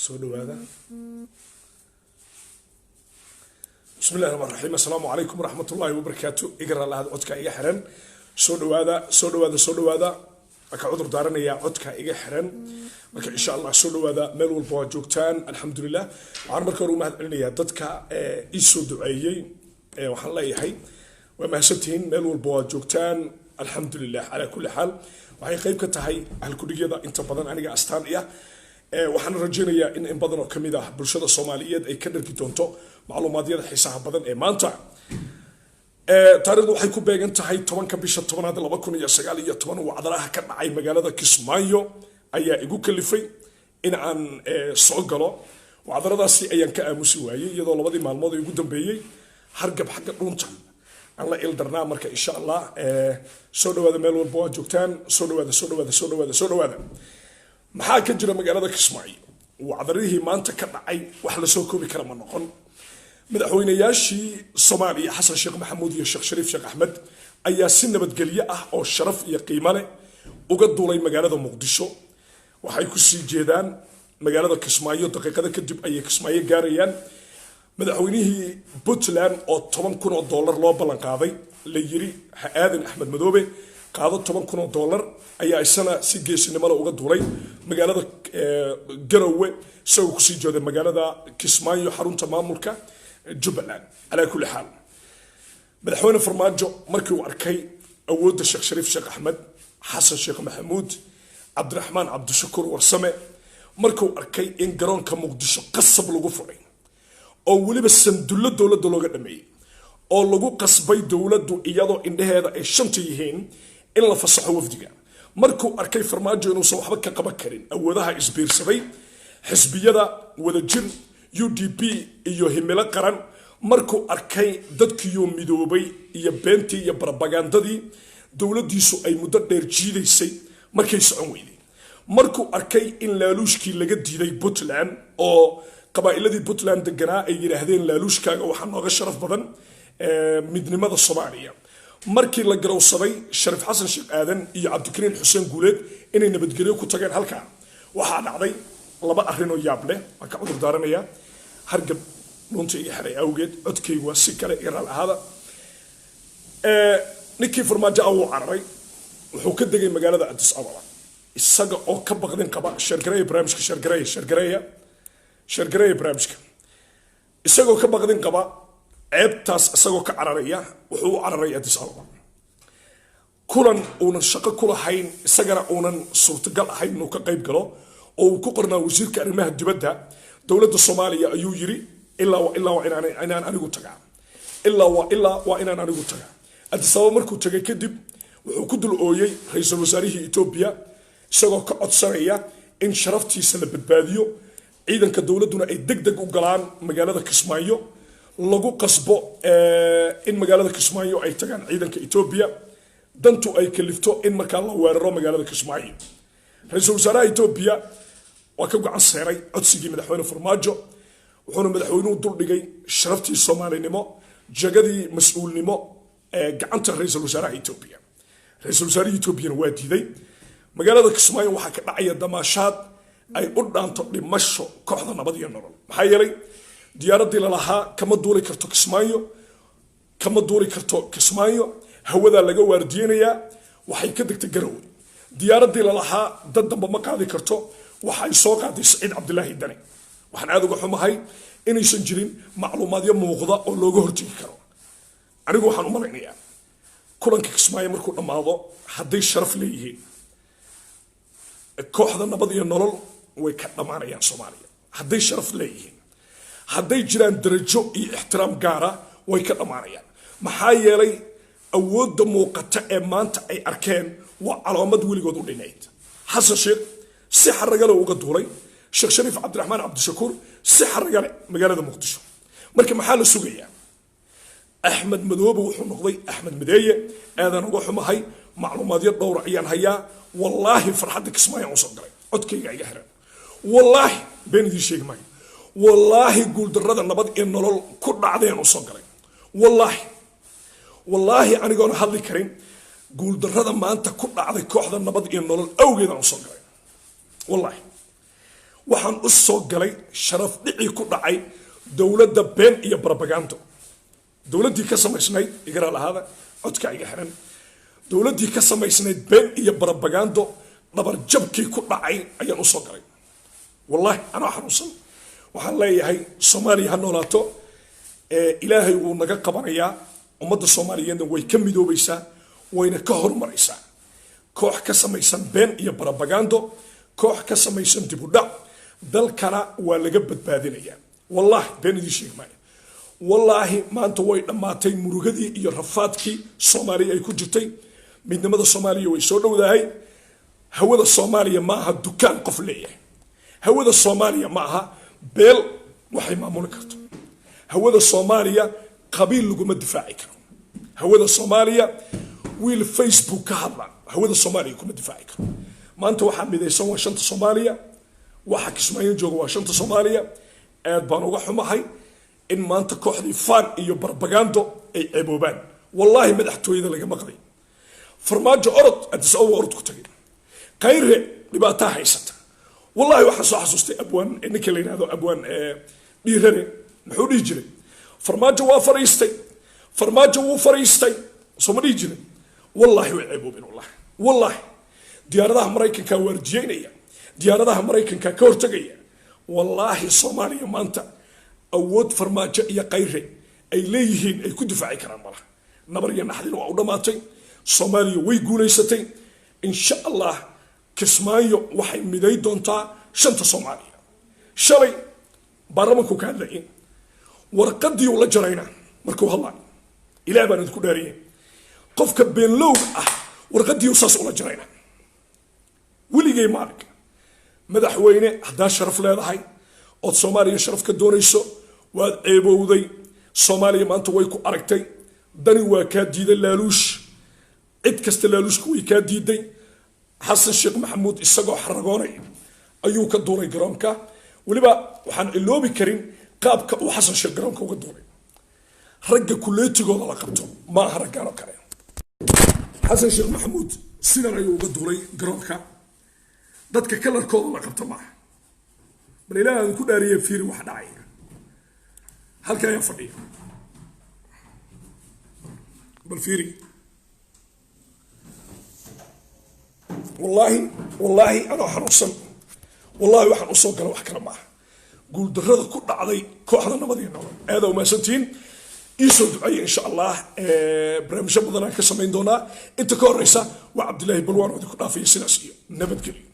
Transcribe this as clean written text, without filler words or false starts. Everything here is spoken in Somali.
soo dhawaada بسم الله الرحمن الرحيم السلام عليكم ورحمة الله وبركاته إقرأ الله هذا عدك إيجا حرن سو دوادا أكا عذر دارنا يا عدك إيجا حرن marka insha Allah soo dhawaada meel walba waa joogtaan alxamdulillah waxaan marka hore u mahadcelinayaa dadka ii soo duceeyay waxaan leeyahay waa mahadsantihiin meel walba waa joogtaan alxamdulillah ala kulli xaal waxay qayb ka tahay halkudhigyada inta badan aniga astaan ah waxaan rajaynayaa in badan oo kamid ah bulshada Soomaaliyeed ay ka dharki doonto macluumaadiyada xiisaha badan ee maanta taariikhdu waxay ku beegan tahay 10 bisha 10aad 2019 wacdaraha ka dhacay magaalada Kismaayo ayaa igu kalifay in aan soo galo wacdaradaasi ayaan ka aamusi waayay iyadoo labadii maalmood ee ugu dambeeyay hargab xagga dhunta aan la ildarnaa marka insha Allah soo dhawaada meel walba waa joogtaan soo dhawaada maxaa ka jira magaalada Kismaayo wacdarihii maanta ka dhacay wax la soo koobi kara ma noqon madaxweynayaashii Soomaaliya Xasan Sheekh Maxamuud iyo Sheekh Shariif Sheekh Axmed ayaa si nabadgelyo ah oo sharaf iyo qiimo leh uga duulay magaalada Muqdisho waxay ku sii jeedaan magaalada Kismaayo daqiiqada kadib ay Kismaayo gaarayaan madaxweynihii Puntland oo $10,000 loo ballan qaaday la yiri Aadan Axmed Madoobe qaado $10,000 ayaa isna si geesinimo leh uga duulay magaalada Garowe soo ku sii jeeday magaalada Kismaayo xarunta maamulka Jubbaland ala kulli xaal madaxweyne Farmaajo markii uu arkay awoodda Sheekh Shariif Sheekh Axmed Xasan Sheekh Maxamuud Abdurrahman Abdushakur Warsame markuu arkay in garoonka Muqdisho qasab lagu furay oo waliba sanduulo dawladda looga dhameeyay oo lagu qasbay dawladdu iyadoo indhaheeda ay shanta yihiin in la fasaxo wafdiga markuu arkay Farmaajo inuu soo waxba ka qaban karin awoodaha isbiirsaday xisbiyada wadajir UDP iyo himilo qaran markuu arkay dadkii midoobay iyo beentii iyo propagandadii dawladdiisu ay muddo dheer jiidaysay markay socon weyday markuu arkay in laaluushkii laga diiday Puntland oo qabaa'iladii Puntland deganaa ay yiraahdeen laaluushkaaga waxa nooga sharaf badan midnimada Soomaaliya markii la garowsaday Shariif Xasan Sheekh Aadan iyo Cabdikariin Xuseen Guuleed inay nabadgelyo ku tageen halka waxa dhacday laba arrin oo yaab leh waan ka cudur daaranayaa hargab runtii iyo xaray awgeed codkaygu waa si kale iraal ahada ninkii Farmaajo uu cararay wuxuu ka degay magaalada Addis Ababa isaga oo ka baqdin qaba shargareey barnaamijka shargareey barnaamijka isagoo ka baqdin qaba ceebtaas isagoo ka cararaya wuxuu u cararay Addis Ababa kulan uunan shaqo ku lahayn isagana uunan suurtagal ahayn inuu ka qayb galo oo uu ku qornaa wasiirka arrimaha dibadda dawladda Soomaaliya ayuu yiri ilaa inaan anigu tagaa inaan anigu tagaa Addis Ababa markuu tagay kadib wuxuu ku dul ooyay ra'iisul wasaarihii Itoobiya isagoo ka codsanaya in sharaftiisa la badbaadiyo ciidanka dawladuna ay degdeg u galaan magaalada Kismaayo lagu qasbo in magaalada Kismaayo ay tagaan ciidanka Itoobiya dantu ay kalifto in markaa la weeraro magaalada Kismaayo ra'iisul wasaaraha Itoobiya waa ka gacan saaray codsigii madaxweyne Farmaajo wuxuuna madaxweynuhu dul dhigay sharaftii Soomaalinimo jagadii mas'uulnimo gacanta ra'iisul wasaaraha Itoobiya ra'iisul wasaaraha Itoobiya waa diiday magaalada Kismaayo waxa ka dhacaya damaashaad ay u dhaanto dhimasho kooxda nabad iyo nolol maxaa yeelay diyaaradii la lahaa kama duuli karto Kismaayo hawada laga waardiyeenaya waxay ka degtay Garowe diyaaradii la lahaa dad damba ma qaadi karto waxay soo qaaday Saciid Cabdullaahi Dani waxaan aad uga xumahay inaysan jirin macluumaadyo muuqda oo looga hortagi karo anigu waxaan u malaynayaa kulanka Kismaayo markuu dhamaado hadday sharaf leeyihiin kooxda nabad iyo nolol way ka dhamaanayaan Soomaaliya hadday sharaf leeyihiin hadday jiraan darajo iyo ixtiraam gaara way ka dhamaanayaan maxaa yeelay awoodda muuqata ee maanta ay arkeen waa calaamad weligood u dhinayd Xasan Sheekh si xaragale uga duulay Sheekh Shariif Abdurrahman Abdushakur si xaragale magaalada Muqdisho marka maxaa la sugayaa Axmed Madoobe wuxuu noqday Axmed Madeeye aadan uga xumahay macluumaadyo dhowr ayaan hayaa wallahi farxadda Kismaayo oo soo galay codkayga iga xiran wallahi beenidii sheegmay wallahi guuldarrada nabad ee nolol ku dhacdeen oo soo galay wallahi anigoon hadli karin guuldarrada maanta ku dhacday kooxda nabad iyo nolol awgeed aan soo galay wallahi waxaan u soo galay sharaf dhici ku dhacay dowladda been iyo propaganda dowladdii ka samaysnayd igara lahaada codka iga xiran dowladdii ka samaysnayd been iyo propaganda dhabar jabkii ku dhacay ayaan u soo galay wallahi anaa xanuunsan waxaan leeyahay Soomaaliya ha noolaato ilaahay wuu naga qabanayaa ummadda Soomaaliyeedna way ka midoobaysaa wayna ka horumaraysaa koox ka samaysan been iyo propaganda koox ka samaysan dib u dhac dalkana waa laga badbaadinayaa wallahi been idin sheeg maayo wallahi maanta way dhammaatay murugadii iyo rafaadkii Soomaaliya ay ku jirtay midnimada Soomaaliya way soo dhowdahay hawada Soomaaliya ma aha dukaan qof leeyahay hawada Soomaaliya ma aha beel waxay maamuli karto hawada Soomaaliya qabiil laguma difaaci karo hawada Soomaaliya wiil Facebook ka hadla hawada Soomaaliya kuma difaaci karo maanta waxaa midaysan waa shanta Soomaaliya waxa Kismaayo jooga waa shanta Soomaaliya aad baan uga xumahay in maanta kooxdii faan iyo propaganda ay ceeboobaan wallahi madaxtooyada laga maqlay farmaajo orod addis ababa orod ku tagay qayre dhibaataa haysata wallahi waxaan soo xasuustay abwaan ninka la yiraahdo abwaan dhiirane muxuu dhihi jiray farmaajo waa fariistay farmaajo wuu fariistay soo ma dhihi jiray wallahi way ceeboobeen wallahi diyaaradaha maraykanka waarjiyeynaya diyaaradaha maraykanka ka hortagaya wallahi Soomaaliya maanta awood farmaajo iyo qayre ay leeyihiin ay ku difaaci karaan malaha nabar iyo naxdin waa u dhamaatay Soomaaliya way guuleysatay insha Allah Kismaayo waxay miday doontaa shanta Soomaaliya shalay baarlamaanku ka hadlayeen warqadii uu la jarayna markuu hadlay ilaa baan ku dhaariyay qofka beenlow ah warqadii uu saas ula jarayna weligay maalig madaxweyne hadaa sharaf leedahay oo Soomaaliya sharaf ka doonayso waad ceebowday Soomaaliya maanta way ku aragtay dani waa ka diiday laaluush cid kasta laaluushku way ka diiday xasan sheekh maxamuud isagoo xaragoonay ayuu ka duulay garoonka waliba waxaan iloobi karin qaabka uu xasan sheekh garoonka uga duulay ragga kuleetigooda la qabto ma aha raggaan oo kale xasan sheekh maxamuud sidan ayuu uga duulay garoonka dadka kalarkooda la qabto ma aha bal ilaahay ku dhaariyay fiiri wax dhacay halka ay fadhiyo bal fiiri والله أنا حرصن والله waxaan u soo galay wax kala ma guul darrada ku dhacday kooxda nabadina aad uma santiin isoo ducay insha Allah barnaamij badan ka sameyn doona inta ka horeysa waa Cabdullaahi Balwaan oo ku dhaafay sidaas iyo nabadgelyo